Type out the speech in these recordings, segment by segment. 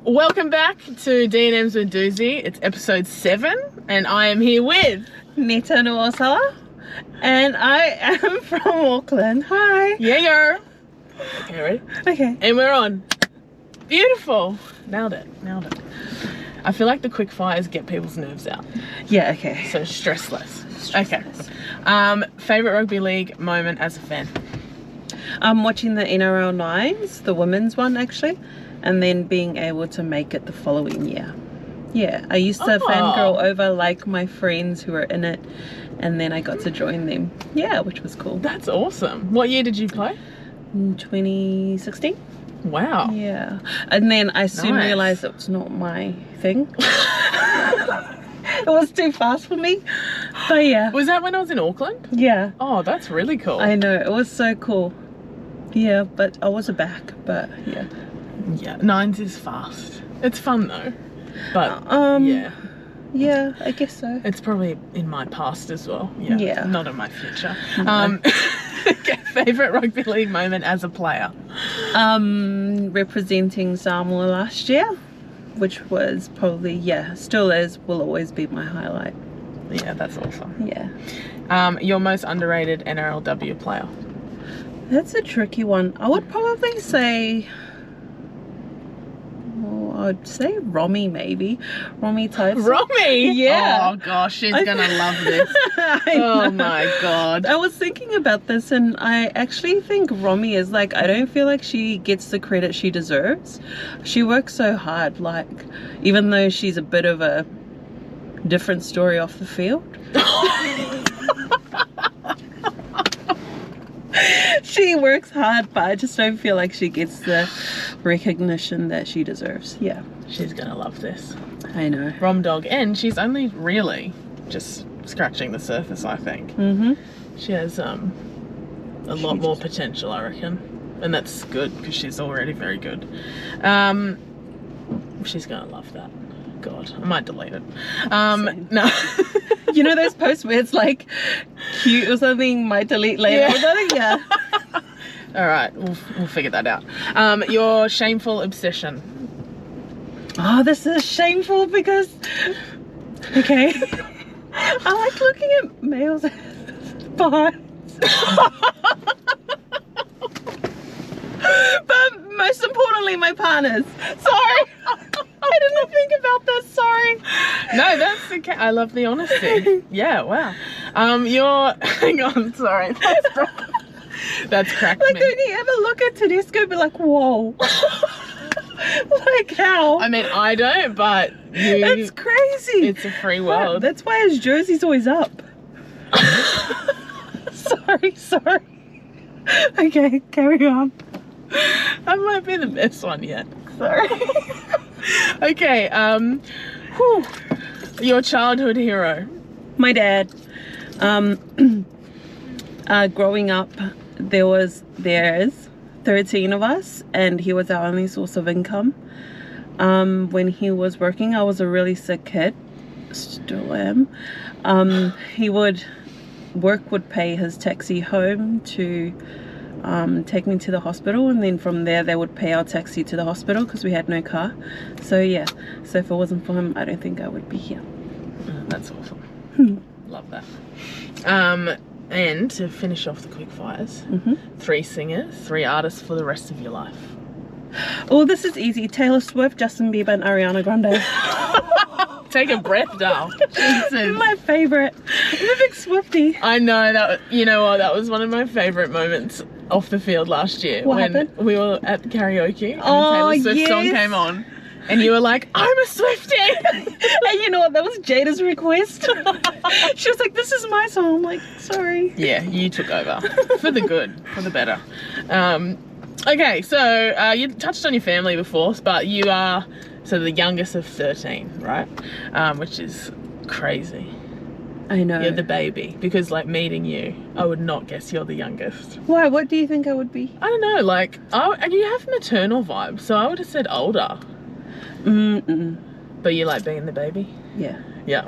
Welcome back to DNMS with Duzzi. It's episode 7 and I am here with Neta and I, and I am from Auckland. Hi. Yeah. Okay, ready? Okay. And we're on. Beautiful. Nailed it. I feel like the quick fires get people's nerves out. Yeah, okay. So stressless. Okay. Favorite rugby league moment as a fan? I'm watching the NRL 9s, the women's one actually, and then being able to make it the following year. Yeah, I used to fangirl over like my friends who were in it, and then I got to join them. Yeah, which was cool. That's awesome. What year did you play? 2016. Wow. Yeah, and then I soon realized it was not my thing. It was too fast for me, but yeah. Was that when I was in Auckland? Yeah. Oh, that's really cool. I know, it was so cool. Yeah, but I wasn't back, but yeah. Yeah, 9s is fast. It's fun though. But yeah. Yeah, I guess so. It's probably in my past as well. Yeah. Not in my future. No. Favorite rugby league moment as a player? Representing Samoa last year, which was probably, still is, will always be my highlight. Yeah, that's awesome. Yeah. Your most underrated NRLW player? That's a tricky one. I would probably say, I'd say Romy, maybe. Romy Tyson. Romy? Yeah. Oh gosh, she's gonna love this. Oh my god. I was thinking about this, and I actually think Romy is like, I don't feel like she gets the credit she deserves. She works so hard, like, even though she's a bit of a different story off the field. She works hard, but I just don't feel like she gets the recognition that she deserves. Yeah. She's gonna love this. I know. Rom Dog, and she's only really just scratching the surface, I think. She has a lot more potential, I reckon. And that's good, because she's already very good. She's gonna love that. God, I might delete it. No. You know those posts where it's like cute or something, might delete later? Yeah. All right, we'll figure that out. Your shameful obsession? Oh, this is shameful because, okay, I like looking at males' parts. But most importantly, my partners. Sorry. I did not think about this, sorry. No, that's okay. I love the honesty. Yeah, wow. Hang on, sorry. That's cracked like, me. don't you ever look at Tedesco and be like, whoa. Like, how? I mean, I don't, but That's crazy. It's a free world. That's why his jersey's always up. Sorry. Okay, carry on. That might be the best one yet. Sorry. Okay, your childhood hero? My dad. Growing up, there's 13 of us, and he was our only source of income. When he was working, I was a really sick kid. Still am. Work would pay his taxi home to take me to the hospital, and then from there they would pay our taxi to the hospital because we had no car. So yeah, so if it wasn't for him, I don't think I would be here. That's awesome. Love that. And to finish off the quick fires, 3 singers, 3 artists for the rest of your life. Oh, this is easy. Taylor Swift, Justin Bieber, and Ariana Grande. Take a breath, doll. Jesus. My favorite. I'm a big Swiftie. I know that. You know what? That was one of my favorite moments off the field last year. What when happened? we were at karaoke and Oh, the Taylor Swift song yes. came on, and you were like, "I'm a Swiftie." And you know what? That was Jada's request. She was like, "This is my song." I'm like, sorry. Yeah, you took over for the good, for the better. Okay, so you touched on your family before, but you are the youngest of 13, right? Which is crazy. I know. You're the baby, because like meeting you, I would not guess you're the youngest. Why? What do you think I would be? I don't know, like, and you have maternal vibes, so I would have said older. But you like being the baby? Yeah. Yeah.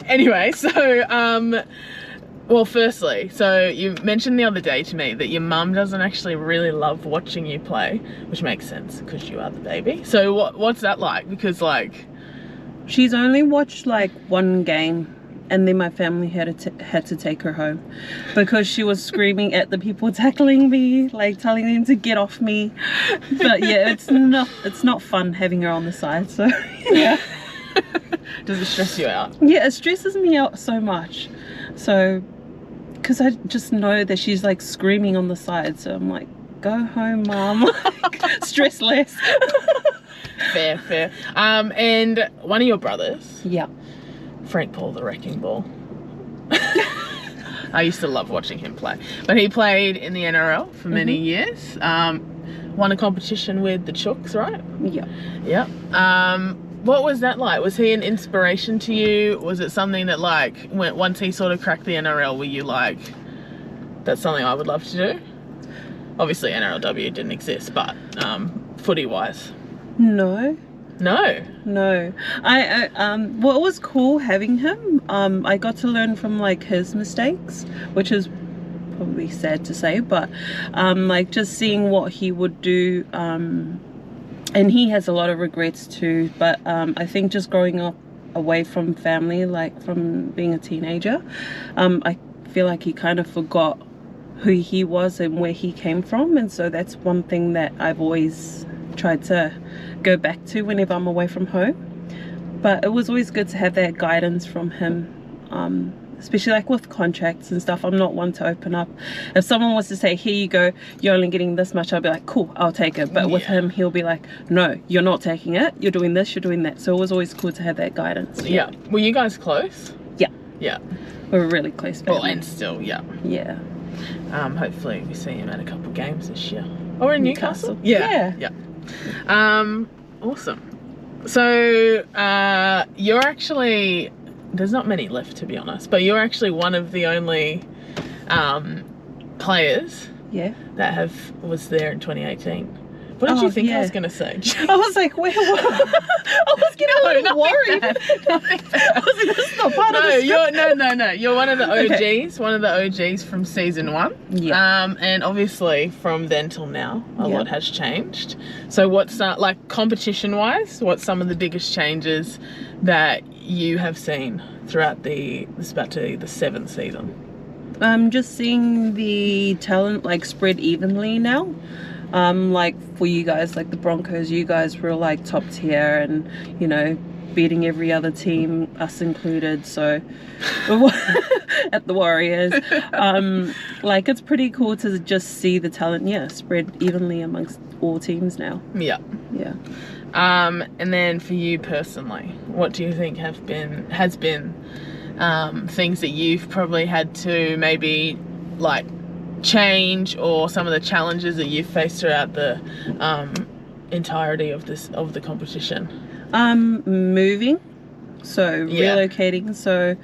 Anyway, so Well, firstly, so you mentioned the other day to me that your mum doesn't actually really love watching you play, which makes sense because you are the baby. So what's that like? Because like... She's only watched like one game, and then my family had to take her home because she was screaming at the people tackling me, like telling them to get off me. But yeah, it's not fun having her on the side, so yeah. Does it stress you out? Yeah, it stresses me out so much. So, because I just know that she's like screaming on the side, so I'm like, go home, mom. Like, stress less. Fair. And one of your brothers, Yeah. Frank Paul the Wrecking Ball. I used to love watching him play, but he played in the NRL for many years. Won a competition with the Chooks, right? Yeah. Yeah. What was that like? Was he an inspiration to you? Was it something that like once he sort of cracked the NRL, were you like, that's something I would love to do? Obviously NRLW didn't exist, but footy wise. No. I what was cool having him, I got to learn from like his mistakes, which is probably sad to say, but like just seeing what he would do, and he has a lot of regrets too, but I think just growing up away from family, like from being a teenager, I feel like he kind of forgot who he was and where he came from, and so that's one thing that I've always tried to go back to whenever I'm away from home. But it was always good to have that guidance from him, especially like with contracts and stuff. I'm not one to open up. If someone was to say, here you go, you're only getting this much, I'll be like, cool, I'll take it. But with him, he'll be like, no, you're not taking it, you're doing this, you're doing that. So it was always cool to have that guidance. Yeah. Were you guys close? Yeah. We're really close family. Well, and still, yeah. Hopefully we see him at a couple games this year. Or in Newcastle? Yeah. Awesome. So you're actually, there's not many left to be honest, but you're actually one of the only players that was there in 2018. What did you think I was going to say? I was like, where I was getting a little worried. I was like, this is not part of the script. No. You're one of the OGs, one of the OGs from season 1. Yeah. And obviously from then till now, a lot has changed. So what's like competition-wise, what's some of the biggest changes that you have seen throughout this is about to be the 7th season? Just seeing the talent like spread evenly now. Like for you guys, like the Broncos, you guys were like top tier and, you know, beating every other team, us included. So at the Warriors, like it's pretty cool to just see the talent, spread evenly amongst all teams now. Yeah. And then for you personally, what do you think has been things that you've probably had to maybe like change, or some of the challenges that you've faced throughout the entirety of the competition? Moving, so relocating. So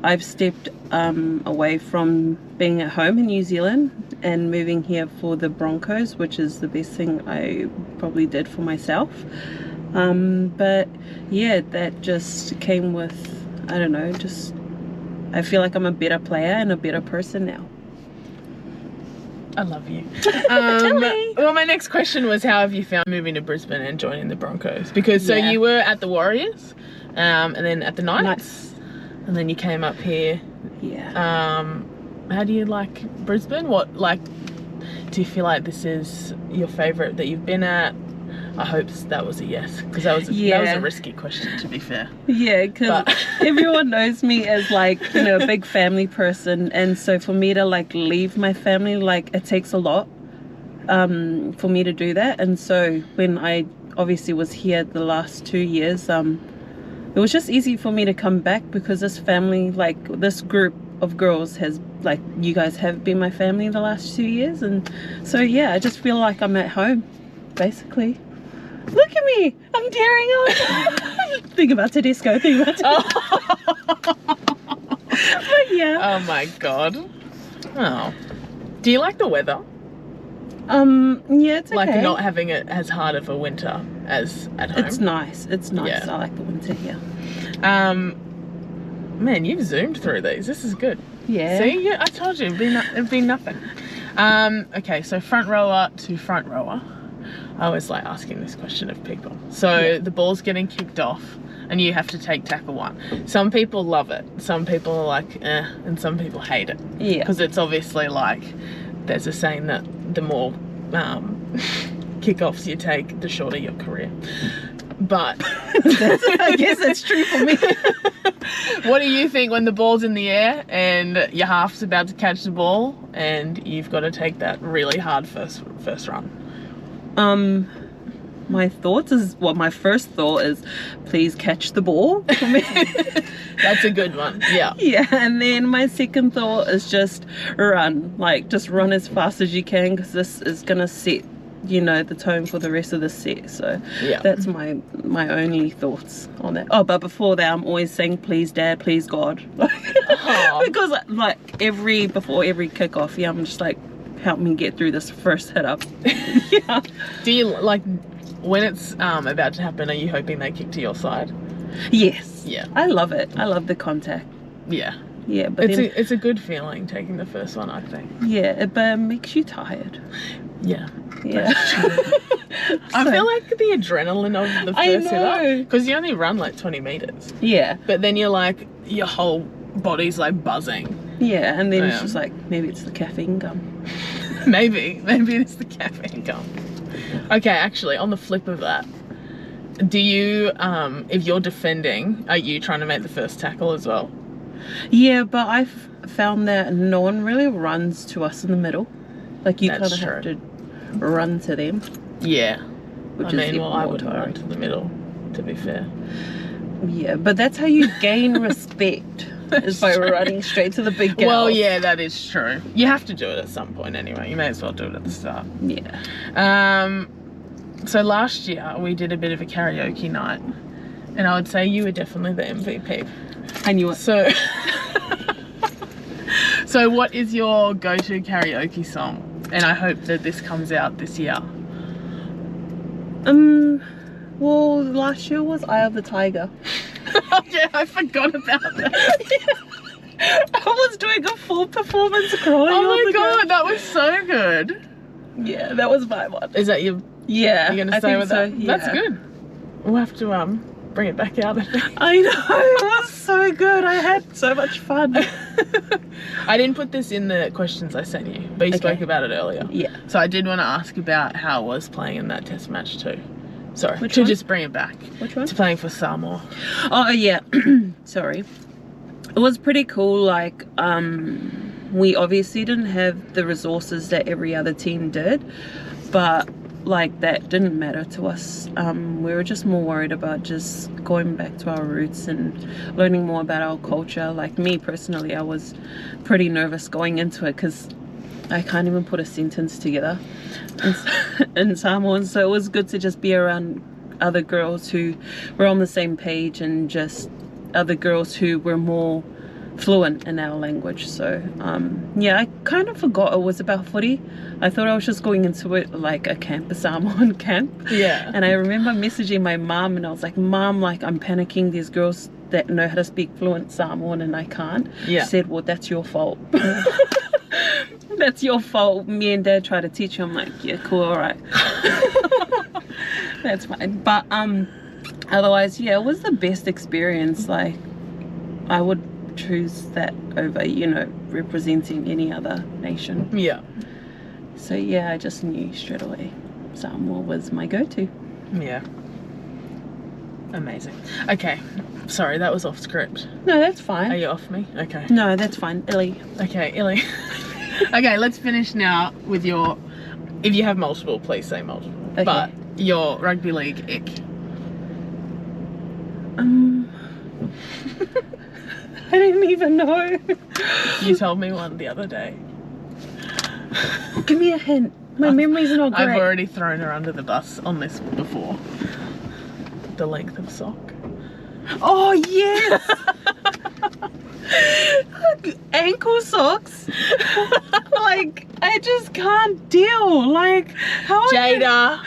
I've stepped away from being at home in New Zealand and moving here for the Broncos, which is the best thing I probably did for myself. But yeah, that just came with, I don't know, just I feel like I'm a better player and a better person now. I love you. Well, my next question was, how have you found moving to Brisbane and joining the Broncos? Because so you were at the Warriors, and then at the Knights, and then you came up here. How do you like Brisbane? What, like, do you feel like this is your favourite that you've been at? I hope that was a yes, because that was a risky question, to be fair. Yeah, because everyone knows me as like, you know, a big family person, and so for me to like leave my family, like it takes a lot for me to do that. And so when I obviously was here the last 2 years, it was just easy for me to come back, because this family, like this group of girls has, like, you guys have been my family the last 2 years, and so yeah, I just feel like I'm at home, basically. Look at me, I'm tearing up. Think about Tedesco, But yeah. Oh my god. Oh. Do you like the weather? Yeah, it's okay. Like not having it as hard of a winter as at home? It's nice. Yeah. I like the winter here. Man, you've zoomed through these. This is good. Yeah. See, yeah, I told you, it'd be nothing. Okay, so front rower to front rower. I always like asking this question of people. So the ball's getting kicked off and you have to take tackle 1. Some people love it. Some people are like, and some people hate it. Yeah. Because it's obviously like, there's a saying that the more kickoffs you take, the shorter your career. But I guess it's true for me. what do you think when the ball's in the air and your half's about to catch the ball and you've got to take that really hard first run? My thoughts is, well, my first thought is, please catch the ball for me. That's a good one. Yeah. Yeah, and then my second thought is just run. Like, just run as fast as you can, because this is gonna set, you know, the tone for the rest of the set. So yeah, that's my only thoughts on that. Oh, but before that, I'm always saying, please Dad, please God. Because like before every kickoff, yeah, I'm just like, help me get through this first hit up. Yeah. Do you like when it's about to happen, are you hoping they kick to your side? Yes. Yeah. I love it. I love the contact. Yeah. Yeah, but it's a good feeling taking the first one, I think. Yeah, but it makes you tired. Yeah. Yeah. I feel like the adrenaline of the first hit up, because you only run like 20 meters. Yeah. But then you're like, your whole body's like buzzing. Yeah, and then it's just like, maybe it's the caffeine gum. maybe it's the caffeine gum. Okay, actually, on the flip of that, do you, if you're defending, are you trying to make the first tackle as well? Yeah, but I've found that no one really runs to us in the middle. Like, you kind of have to run to them. Yeah. Which I would run to the middle, to be fair. Yeah, but that's how you gain respect. Is by running straight to the big girl. Well, yeah, that is true. You have to do it at some point anyway. You may as well do it at the start. Yeah. So last year we did a bit of a karaoke night, and I would say you were definitely the MVP. I knew it. So, so what is your go-to karaoke song? And I hope that this comes out this year. Well, last year was Eye of the Tiger. Oh yeah, I forgot about that. I was doing a full performance crying. Oh my god, that was so good. Yeah, that was my one. Is that your? Yeah, you're gonna stay with that? Yeah. That's good. We'll have to bring it back out. I know, it was so good. I had so much fun. I didn't put this in the questions I sent you, but you spoke about it earlier. Yeah. So I did want to ask about how it was playing in that test match too. Sorry, Which to one? just bring it back. Which one? To playing for Samoa. Oh yeah, sorry. It was pretty cool. Like, we obviously didn't have the resources that every other team did, but like that didn't matter to us. We were just more worried about just going back to our roots and learning more about our culture. Like me personally, I was pretty nervous going into it because I can't even put a sentence together in Samoan, so it was good to just be around other girls who were on the same page and just other girls who were more fluent in our language. So yeah, I kind of forgot it was about footy. I thought I was just going into it like a camp, a Samoan camp. Yeah. And I remember messaging my mom and I was like, Mom, like I'm panicking, these girls that know how to speak fluent Samoan and I can't. Yeah. She said, well, that's your fault. That's your fault. Me and Dad tried to teach you. I'm like, yeah, cool, all right. That's fine. But otherwise, yeah, it was the best experience. Like, I would choose that over, you know, representing any other nation. Yeah. So yeah, I just knew straight away Samoa was my go-to. Yeah. Amazing. Okay. Sorry, that was off script. No, that's fine. Are you off me? Okay. No, that's fine. Illy. Okay, Illy. Okay, let's finish now with your, if you have multiple, please say multiple. Okay. But your rugby league ick. I didn't even know. You told me one the other day. Give me a hint. My memory's not great. I've already thrown her under the bus on this before. The length of sock. Oh yes. Ankle socks. Like, I just can't deal. Like, how Jada.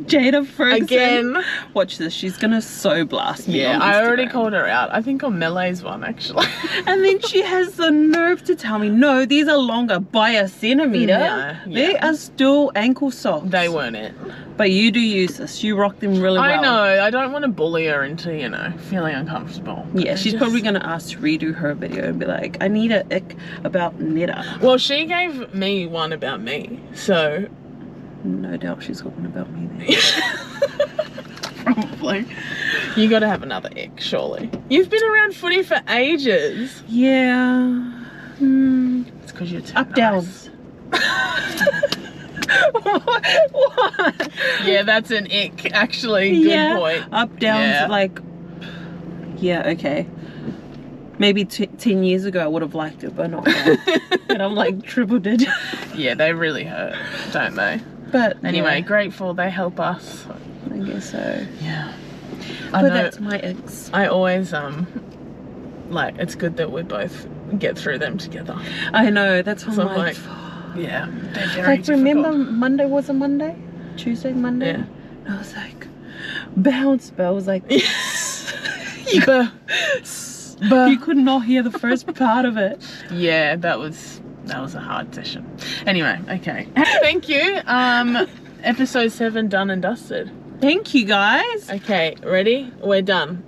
Jada Ferguson. Again. Watch this. She's gonna so blast me. Yeah, on I already Instagram. called her out. I think on Melee's one, actually. And then she has the nerve to tell me, no, these are longer by a centimeter. Yeah, They are still ankle socks. They weren't it. But you do use this. You rock them really well. I know. I don't want to bully her into, you know, feeling uncomfortable. Yeah, she's probably going to ask to redo her video and be like, I need a ick about Neta. Well, she gave me one about me, so... No doubt she's got one about me there. Probably. You got to have another ick, surely. You've been around footy for ages. Yeah. It's because you're too Up, nice. downs. What? Yeah, that's an ick, actually. Good point. Up, downs, Yeah. like... Yeah, okay. Maybe 10 years ago I would have liked it, but not now. And I'm like triple digit. Yeah, they really hurt, don't they? But Anyway, yeah, grateful they help us. I guess so. Yeah. I But know. that's my icks. I always like, it's good that we both get through them together. I know, that's what So I'm I'm like. Yeah, they're very Like, remember difficult. Monday was a Monday? Tuesday, Monday? Yeah. And I was like, bounce, but I was like, you could not hear the first part of it. Yeah, that was a hard session. Anyway, okay. Thank you. Episode 7 done and dusted. Thank you, guys. Okay, ready? We're done.